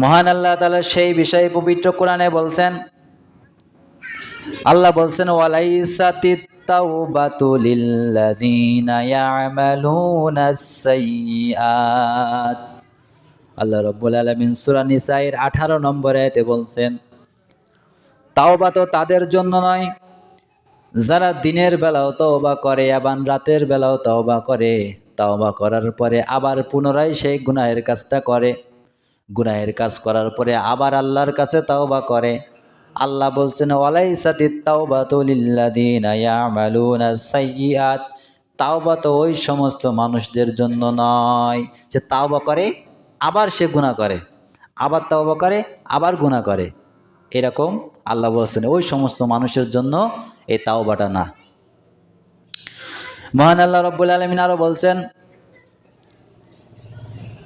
মহান আল্লাহ তাআলা সেই বিষয়ে পবিত্র কোরআনে বলছেন, আল্লাহ বলছেন ওয়ালাইসাতিত তাওবাতু লিল্লাযিনা ইয়ামালুনাস সাইয়্যাত। আল্লাহ রাব্বুল আলামিন সূরা নিসা-এর 18 নম্বর আয়াতে বলছেন, তাওবা তো তাদের জন্য নয় যারা দিনের বেলাও তওবা করে এবং রাতের বেলাও তওবা করে, তওবা করার পরে আবার পুনরায় সেই গুনাহের কাজটা করে, গুনাহের কাজ করার পরে আবার আল্লাহর কাছে তওবা করে। আল্লাহ বলছেন ওয়ালাইসাতিত তাওবাতু লিল্লাযিনা ইয়ামালুনাস সাইয়্যাত। তাওবা তো ওই সমস্ত মানুষদের জন্য নয় যে তাওবা করে আবার সে গুনাহ করে, আবার তাওবা করে আবার গুনাহ করে, এরকম আল্লাহ বলছেন ওই সমস্ত মানুষের জন্য এই তাওবাটা না। মহান আল্লাহ রাব্বুল আলামিন আরো বলছেন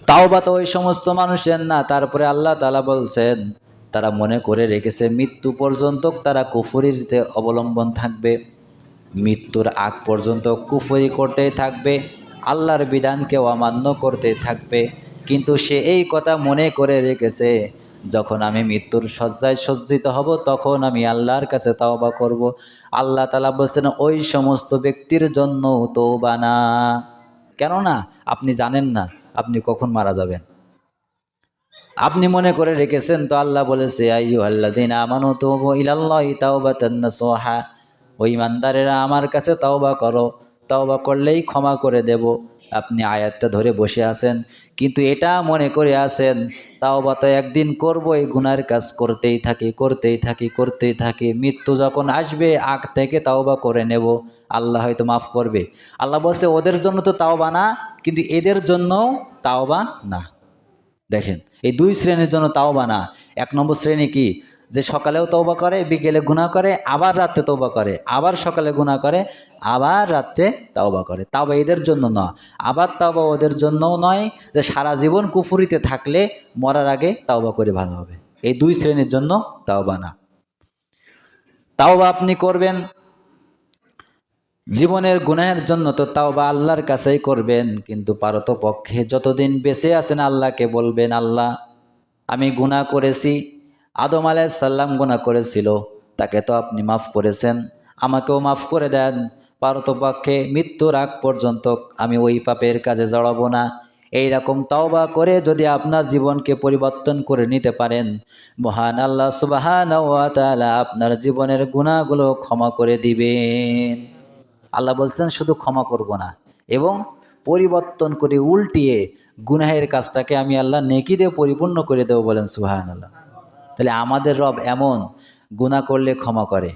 তাওবা তো ওই সমস্ত মানুষের না। তারপরে আল্লাহ তাআলা বলছেন তারা মনে করে রেখেছে মৃত্যু পর্যন্ত তারা কুফরিতে অবলম্বন থাকবে, মৃত্যুর আগ পর্যন্ত কুফরি করতেই থাকবে, আল্লাহর বিধানকে অমান্য করতে থাকবে। কিন্তু সে এই কথা মনে করে রেখেছে যখন আমি মৃত্যুর শয্যায় সজ্জিত হব তখন আমি আল্লাহর কাছে তওবা করব। আল্লাহ তাআলা বলছেন ওই সমস্ত ব্যক্তির জন্য তওবা না। কেননা আপনি জানেন না আপনি কখন মারা যাবেন। আপনি মনে করে রেখেছেন তো আল্লাহ বলেছে আইয়ুহাল্লাযীনা আমানু তুবু ইলাল্লাহি তাওবাতান নাসুহা, ও ঈমানদারেরা আমার কাছে তওবা করো, তওবা করলেই ক্ষমা করে দেব। আপনি আয়াতটা ধরে বসে আছেন কিন্তু এটা মনে করে আছেন তাওবা তো একদিন করব, এই গুনার কাজ করতেই থাকি করতেই থাকি করতেই থাকি, মৃত্যু যখন আসবে আগ থেকে তাওবা করে নেব, আল্লাহ হয়তো মাফ করবে। আল্লাহ বলছে ওদের জন্য তো তাওবা না, কিন্তু এদের জন্যও তাওবা না। দেখেন এই দুই শ্রেণীর জন্য তাওবা না। এক নম্বর শ্রেণী কি, যে সকালেও তওবা করে বিকেলে গুনাহ করে আবার রাতে তওবা করে, আবার সকালে গুনাহ করে আবার রাতে তওবা করে, তাওবা এদের জন্য না। আবার তাওবা ওদের জন্যও নয় যে সারা জীবন কুফরিতে থাকলে মরার আগে তাওবা করে ভালো হবে, এই দুই শ্রেণীর জন্য তাওবা না। তাওবা আপনি করবেন জীবনের গুনাহের জন্য তো তাওবা আল্লাহর কাছেই করবেন, কিন্তু পারতপক্ষে যতদিন বেঁচে আছেন আল্লাহকে বলবেন আল্লাহ আমি গুনাহ করেছি, আদম আলাইহিস সালাম গুনাহ করেছিল, তাকে তো আপনি মাফ করেছেন, আমাকেও মাফ করে দেন। পারতপক্ষে মৃত্যুর আগ পর্যন্ত আমি ওই পাপের কাজে জড়াবো না। এইরকম তাওবা করে যদি আপনার জীবনকে পরিবর্তন করে নিতে পারেন, মহান আল্লাহ সুবহানাহু ওয়া তাআলা আপনার জীবনের গুনাহগুলো ক্ষমা করে দিবেন। আল্লাহ বলছেন শুধু ক্ষমা করব না, এবং পরিবর্তন করে উল্টিয়ে গুনাহের কাজটাকে আমি আল্লাহ নেকি দিয়ে পরিপূর্ণ করে দেবো, বলেন সুবহানাল্লাহ। তাহলে আমাদের রব এমন, গুনাহ করলে ক্ষমা করে,